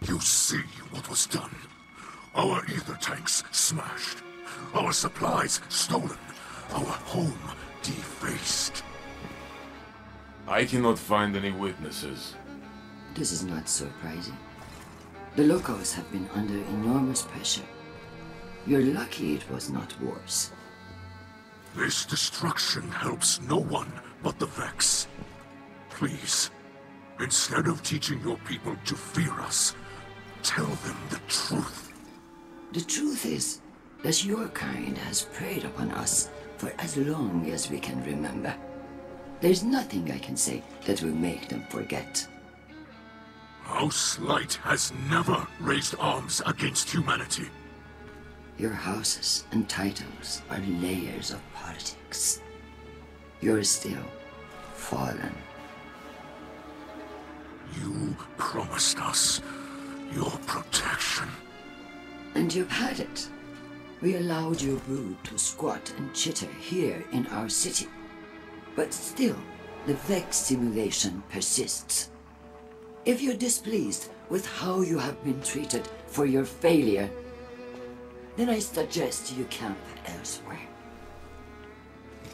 You see what was done. Our ether tanks smashed. Our supplies stolen. Our home defaced. I cannot find any witnesses. This is not surprising. The locals have been under enormous pressure. You're lucky it was not worse. This destruction helps no one but the Vex. Please, instead of teaching your people to fear us, tell them the truth. The truth is that your kind has preyed upon us for as long as we can remember. There's nothing I can say that will make them forget. House Light has never raised arms against humanity. Your houses and titles are layers of politics. You're still fallen. You promised us your protection. And you've had it. We allowed your brood to squat and chitter here in our city. But still, the Vex simulation persists. If you're displeased with how you have been treated for your failure, then I suggest you camp elsewhere.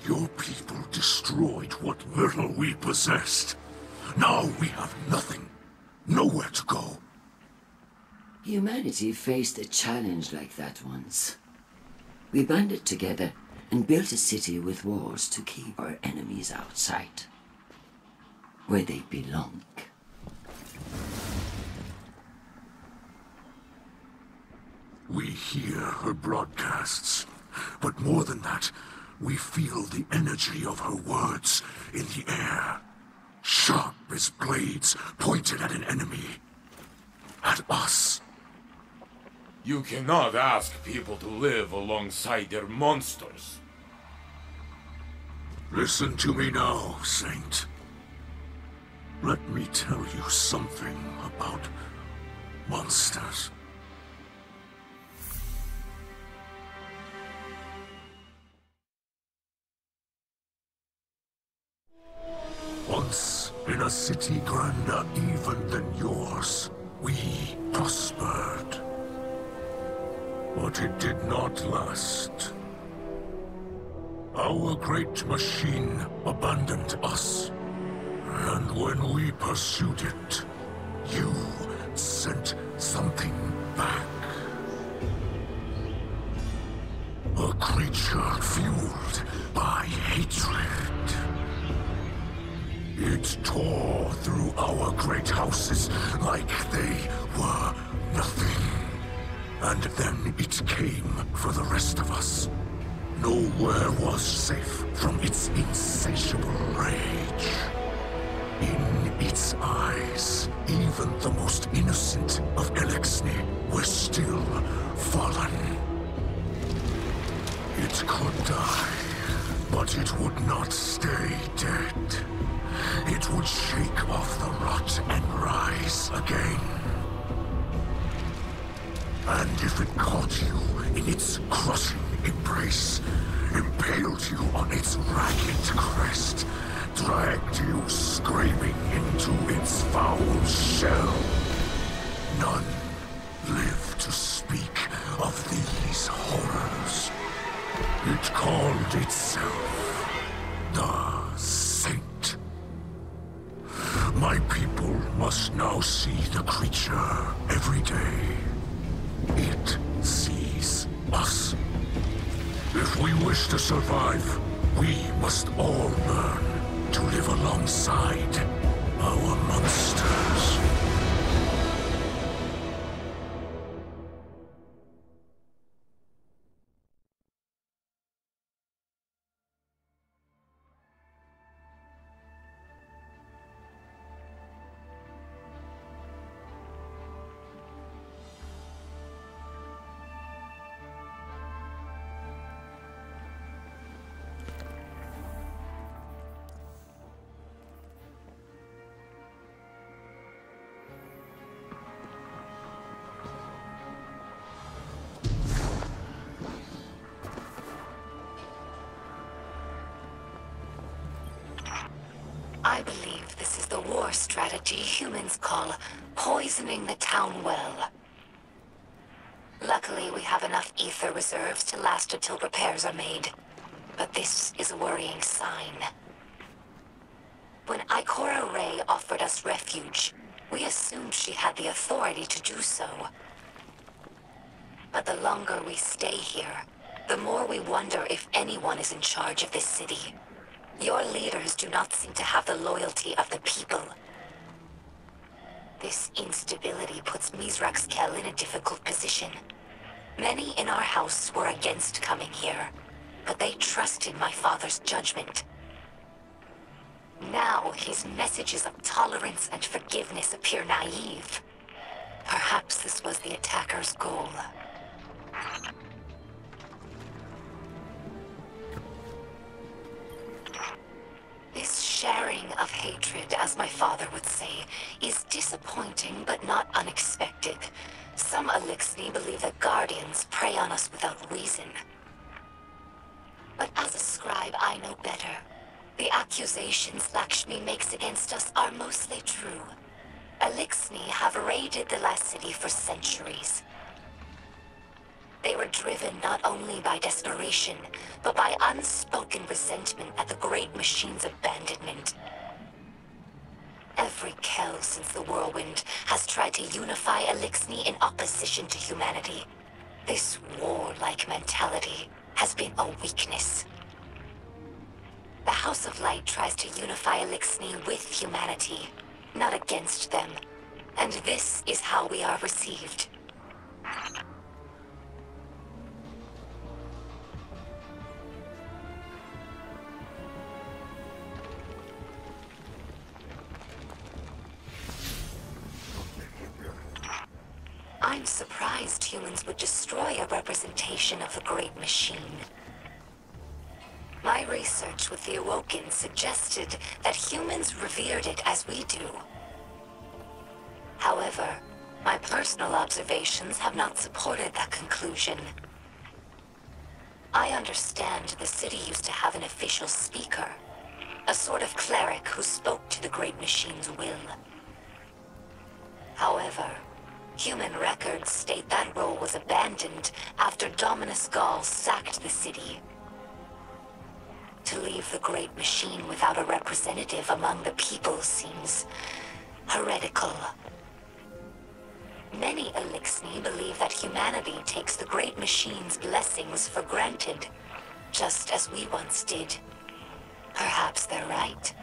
Your people destroyed what little we possessed. Now we have nothing. Nowhere to go. Humanity faced a challenge like that once. We banded together and built a city with walls to keep our enemies outside, where they belong. We hear her broadcasts, but more than that, we feel the energy of her words in the air, sharp as blades pointed at an enemy, at us. You cannot ask people to live alongside their monsters. Listen to me now, Saint. Let me tell you something about monsters. Once, in a city grander even than yours, we prospered. But it did not last. Our great machine abandoned us. And when we pursued it, you sent something back. A creature fueled by hatred. It tore through our great houses like they were nothing. And then it came for the rest of us. Nowhere was safe from its insatiable rage. In its eyes, even the most innocent of Elixni were still fallen. It could die, but it would not stay dead. It would shake off the rot and rise again. And if it caught you in its crushing embrace, impaled you on its ragged crest, dragged you screaming into its foul shell, none live to speak of these horrors. It called itself the Saint. My people must now see the creature every day. It sees us. If we wish to survive, we must all learn to live alongside our monsters. I believe this This is the war strategy humans call poisoning the town well. Luckily, we have enough ether reserves to last until repairs are made. But this is a worrying sign. When Ikora Rey offered us refuge, we assumed she had the authority to do so. But the longer we stay here, the more we wonder if anyone is in charge of this city. Your leaders do not seem to have the loyalty of the people. This instability puts Mizraxkel in a difficult position. Many in our house were against coming here, but they trusted my father's judgment. Now his messages of tolerance and forgiveness appear naive. Perhaps this was the attacker's goal. This sharing of hatred, as my father would say, is disappointing but not unexpected. Some Elixni believe that Guardians prey on us without reason. But as a scribe, I know better. The accusations Lakshmi makes against us are mostly true. Elixni have raided the last city for centuries. They were driven not only by desperation, but by unspoken resentment at the Great Machine's abandonment. Every Kel since the Whirlwind has tried to unify Elixni in opposition to humanity. This war-like mentality has been a weakness. The House of Light tries to unify Elixni with humanity, not against them. And this is how we are received. I'm surprised humans would destroy a representation of the Great Machine. My research with the Awoken suggested that humans revered it as we do. However, my personal observations have not supported that conclusion. I understand the city used to have an official speaker, a sort of cleric who spoke to the Great Machine's will. However, human records state that role was abandoned after Dominus Gaul sacked the city. To leave the Great Machine without a representative among the people seems heretical. Many Elixni believe that humanity takes the Great Machine's blessings for granted, just as we once did. Perhaps they're right.